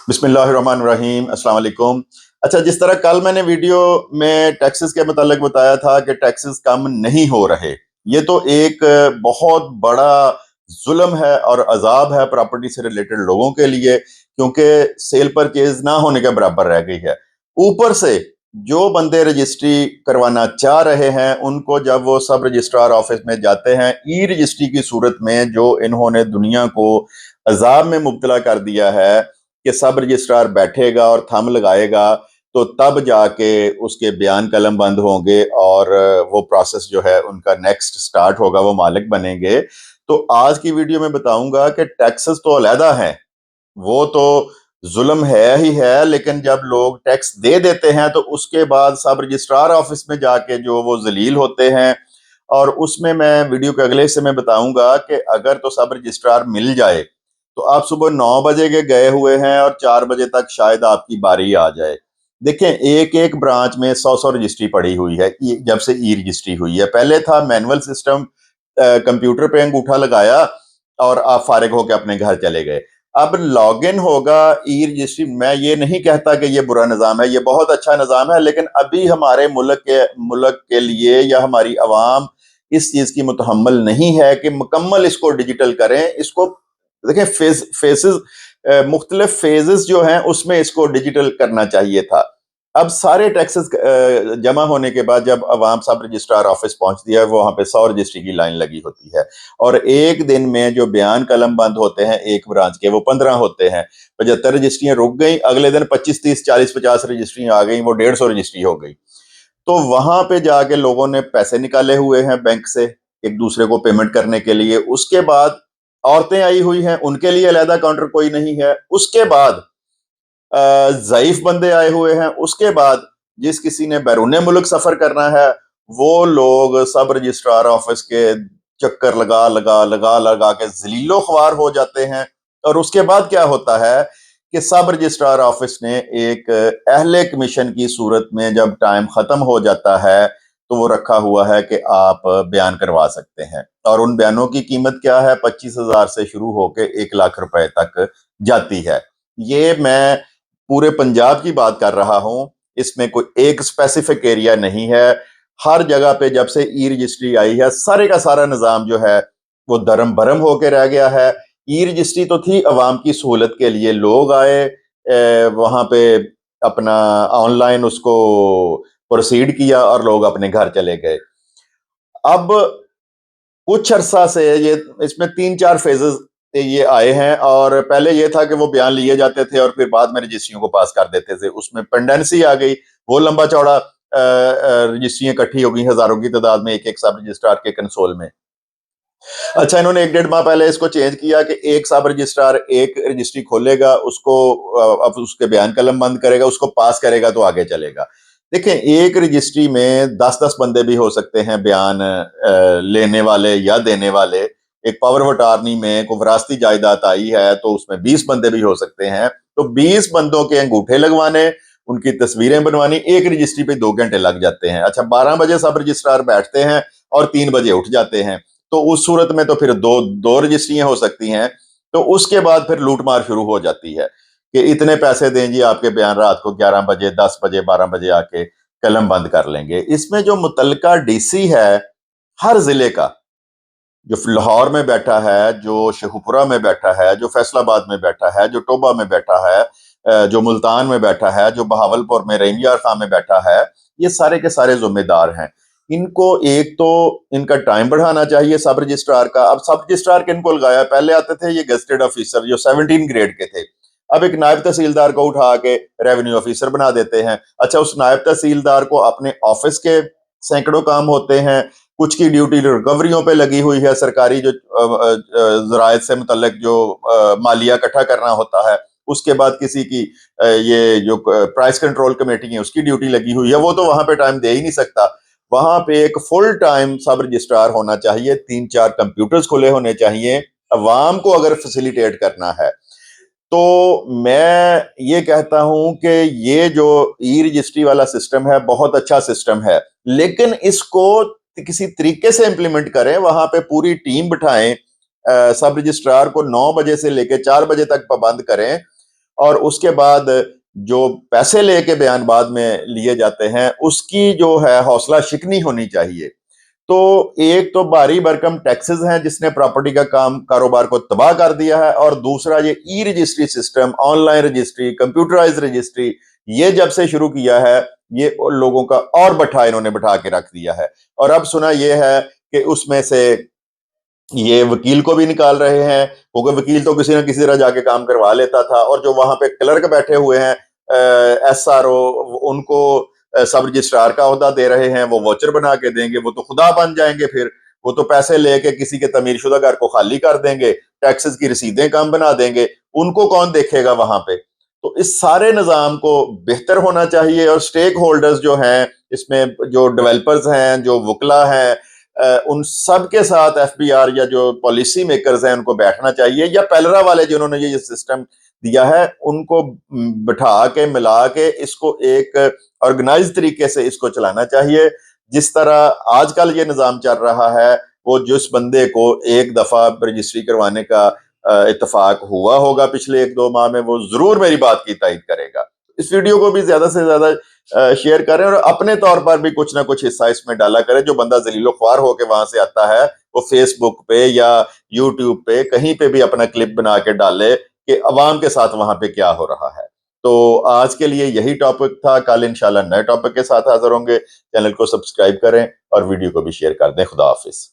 बिस्मिल्लाहिर्रहमानिर्रहीम, अस्सलाम वालेकुम। अच्छा, जिस तरह कल मैंने वीडियो में टैक्सेस के मुतालिक बताया था कि टैक्सेस कम नहीं हो रहे, ये तो एक बहुत बड़ा जुल्म है और अजाब है प्रॉपर्टी से रिलेटेड लोगों के लिए, क्योंकि सेल परचेज ना होने के बराबर रह गई है। ऊपर से जो बंदे रजिस्ट्री करवाना चाह रहे हैं, उनको जब वो सब रजिस्ट्रार ऑफिस में जाते हैं, ई रजिस्ट्री की सूरत में जो इन्होंने दुनिया को अजाब में मुब्तला कर दिया है कि सब रजिस्ट्रार बैठेगा और थंब लगाएगा, तो तब जाके उसके बयान कलम बंद होंगे और वो प्रोसेस जो है उनका नेक्स्ट स्टार्ट होगा, वो मालिक बनेंगे। तो आज की वीडियो में बताऊंगा कि टैक्सेस तो अलहदा हैं, वो तो जुल्म है ही है, लेकिन जब लोग टैक्स दे देते हैं तो उसके बाद सब रजिस्ट्रार ऑफिस में जाके जो वो जलील होते हैं। और उसमें मैं वीडियो के अगले हिस्से में बताऊंगा कि अगर तो सब रजिस्ट्रार मिल जाए तो आप सुबह 9 बजे के गए हुए हैं और 4 बजे तक शायद आपकी बारी आ जाए। देखें, एक एक ब्रांच में 100 रजिस्ट्री पड़ी हुई है जब से ई रजिस्ट्री हुई है। पहले था मैनुअल सिस्टम, कंप्यूटर पे अंगूठा लगाया और आप फारिग होकर अपने घर चले गए। अब लॉग इन होगा ई रजिस्ट्री। मैं ये नहीं कहता कि ये बुरा निज़ाम है, ये बहुत अच्छा निज़ाम है, लेकिन अभी हमारे मुल्क के लिए या हमारी आवाम इस चीज़ की मुतहम्मल नहीं है कि मुकम्मल इसको डिजिटल करें। इसको देखें, फेसेस मुख्तलिफ फेजेस जो हैं उसमें इसको डिजिटल करना चाहिए था। अब सारे टैक्सेस जमा होने के बाद जब अवाम सब रजिस्ट्रार ऑफिस पहुंचती है, वहां पे 100 रजिस्ट्री की लाइन लगी होती है और एक दिन में जो बयान कलम बंद होते हैं एक ब्रांच के, वो 15 होते हैं। 75 रजिस्ट्रियां रुक गई, अगले दिन 25 30 40 50 रजिस्ट्रियां आ गई, वो 150 रजिस्ट्री हो गई। तो वहां पे जाके लोगों ने पैसे निकाले हुए हैं बैंक से एक दूसरे को पेमेंट करने के लिए। उसके बाद औरतें आई हुई हैं, उनके लिए अलहदा काउंटर कोई नहीं है। उसके बाद ज़ईफ बंदे आए हुए हैं। उसके बाद जिस किसी ने बैरून मुल्क सफर करना है, वो लोग सब रजिस्ट्रार ऑफिस के चक्कर लगा लगा लगा लगा के जलीलो ख्वार हो जाते हैं। और उसके बाद क्या होता है कि सब रजिस्ट्रार ऑफिस ने एक अहले कमीशन की सूरत में जब टाइम खत्म हो जाता है, तो वो रखा हुआ है कि आप बयान करवा सकते हैं। और उन बयानों की कीमत क्या है, 25,000 से शुरू होकर 1 लाख रुपए तक जाती है। ये मैं पूरे पंजाब की बात कर रहा हूं, इसमें कोई एक स्पेसिफिक एरिया नहीं है। हर जगह पे जब से ई रजिस्ट्री आई है, सारे का सारा निज़ाम जो है वो दरम भरम होकर रह गया है। ई रजिस्ट्री तो थी अवाम की सहूलत के लिए, लोग आए वहां पे अपना ऑनलाइन उसको प्रोसीड किया और लोग अपने घर चले गए। अब कुछ अरसा से ये इसमें 3 4 फेजेस ये आए हैं, और पहले ये था कि वो बयान लिए जाते थे और फिर बाद में रजिस्ट्रियों को पास कर देते थे। उसमें पेंडेंसी आ गई, वो लंबा चौड़ा रजिस्ट्रियां इकट्ठी हो गई हजारों की तादाद में एक एक सब रजिस्ट्रार के कंसोल में। अच्छा, इन्होंने 1 1.5 माह पहले इसको चेंज किया कि एक सब रजिस्ट्रार एक रजिस्ट्री खोलेगा, उसको अब उसके बयान कलम बंद करेगा, उसको पास करेगा तो आगे चलेगा। देखें, एक रजिस्ट्री में 10 10 बंदे भी हो सकते हैं बयान लेने वाले या देने वाले। एक पावर ऑफ अटार्नी में कोई विरासती जायदाद आई है तो उसमें 20 बंदे भी हो सकते हैं। तो 20 बंदों के अंगूठे लगवाने, उनकी तस्वीरें बनवानी, एक रजिस्ट्री पे 2 घंटे लग जाते हैं। अच्छा, 12 बजे सब रजिस्ट्रार बैठते हैं और 3 बजे उठ जाते हैं। तो उस सूरत में तो फिर दो दो रजिस्ट्रियां हो सकती हैं। तो उसके बाद फिर लूटमार शुरू हो जाती है कि इतने पैसे दें जी, आपके बयान रात को 11 बजे 10 बजे 12 बजे आके कलम बंद कर लेंगे। इसमें जो मुतलका डीसी है हर जिले का, जो लाहौर में बैठा है, जो शेखुपुरा में बैठा है, जो फैसलाबाद में बैठा है, जो टोबा में बैठा है, जो मुल्तान में बैठा है, जो बहावलपुर में रहीमयार खां में बैठा है, ये सारे के सारे जिम्मेदार हैं। इनको एक तो इनका टाइम बढ़ाना चाहिए सब रजिस्ट्रार का। अब सब रजिस्ट्रार किनको लगाया, पहले आते थे ये गेस्टेड ऑफिसर जो 17 ग्रेड के थे। अब एक नायब तहसीलदार को उठा के रेवेन्यू ऑफिसर बना देते हैं। अच्छा, उस नायब तहसीलदार को अपने ऑफिस के सैकड़ों काम होते हैं, कुछ की ड्यूटी रिकवरियों पे लगी हुई है, सरकारी जो ज़रायत से मुतल्लिक जो मालिया इकट्ठा करना होता है। उसके बाद किसी की ये जो प्राइस कंट्रोल कमेटी है उसकी ड्यूटी लगी हुई है, वो तो वहां पे टाइम दे ही नहीं सकता। वहां पे एक फुल टाइम सब रजिस्ट्रार होना चाहिए, 3 4 कंप्यूटर्स खुले होने चाहिए अवाम को अगर फैसिलिटेट करना है। तो मैं ये कहता हूं कि ये जो ई रजिस्ट्री वाला सिस्टम है बहुत अच्छा सिस्टम है, लेकिन इसको किसी तरीके से इंप्लीमेंट करें। वहां पे पूरी टीम बिठाएं, सब रजिस्ट्रार को 9 बजे से लेकर 4 बजे तक पाबंद करें اور اس کے بعد جو پیسے لے کے بیان بعد میں لیے جاتے ہیں اس کی جو ہے حوصلہ شکنی ہونی چاہیے۔ تو ایک تو بھاری بھرکم ٹیکسز ہیں جس نے پراپرٹی کا کاروبار کو تباہ کر دیا ہے، اور دوسرا یہ e registry system, online registry, computerise registry, یہ جب سے شروع کیا ہے یہ لوگوں کا اور انہوں نے بٹھا کے رکھ دیا ہے۔ اور اب سنا یہ ہے کہ اس میں سے یہ وکیل کو بھی نکال رہے ہیں، کیونکہ وکیل تو کسی نہ کسی طرح جا کے کام کروا لیتا تھا، اور جو وہاں پہ کلرک بیٹھے ہوئے ہیں ایس آر او، ان کو سب رجسٹرار کا عہدہ دے رہے ہیں، وہ واچر بنا کے دیں گے، وہ تو خدا بن جائیں گے، پھر وہ تو پیسے لے کے کسی کے تعمیر شدہ گھر کو خالی کر دیں گے، ٹیکسز کی رسیدیں کم بنا دیں گے، ان کو کون دیکھے گا وہاں پہ؟ تو اس سارے نظام کو بہتر ہونا چاہیے، اور سٹیک ہولڈرز جو ہیں اس میں، جو ڈیولپرز ہیں، جو وکلا ہیں، ان سب کے ساتھ ایف بی آر یا جو پالیسی میکرز ہیں ان کو بیٹھنا چاہیے، یا پیلرا والے جنہوں نے یہ سسٹم دیا ہے ان کو بٹھا کے ملا کے اس کو ایک آرگنائز طریقے سے اس کو چلانا چاہیے۔ جس طرح آج کل یہ نظام چل رہا ہے، وہ جس بندے کو ایک دفعہ رجسٹری کروانے کا اتفاق ہوا ہوگا پچھلے 1-2 ماہ میں، وہ ضرور میری بات کی تائید کرے گا۔ اس ویڈیو کو بھی زیادہ سے زیادہ شیئر کریں، اور اپنے طور پر بھی کچھ نہ کچھ حصہ اس میں ڈالا کریں۔ جو بندہ ذلیل و خوار ہو کے وہاں سے آتا ہے وہ فیس بک پہ یا یوٹیوب پہ کہیں پہ بھی اپنا کلپ بنا کے ڈالے کہ عوام کے ساتھ وہاں پہ کیا ہو رہا ہے۔ تو آج کے لیے یہی ٹاپک تھا، کل انشاءاللہ نئے ٹاپک کے ساتھ حاضر ہوں گے۔ چینل کو سبسکرائب کریں اور ویڈیو کو بھی شیئر کر دیں۔ خدا حافظ۔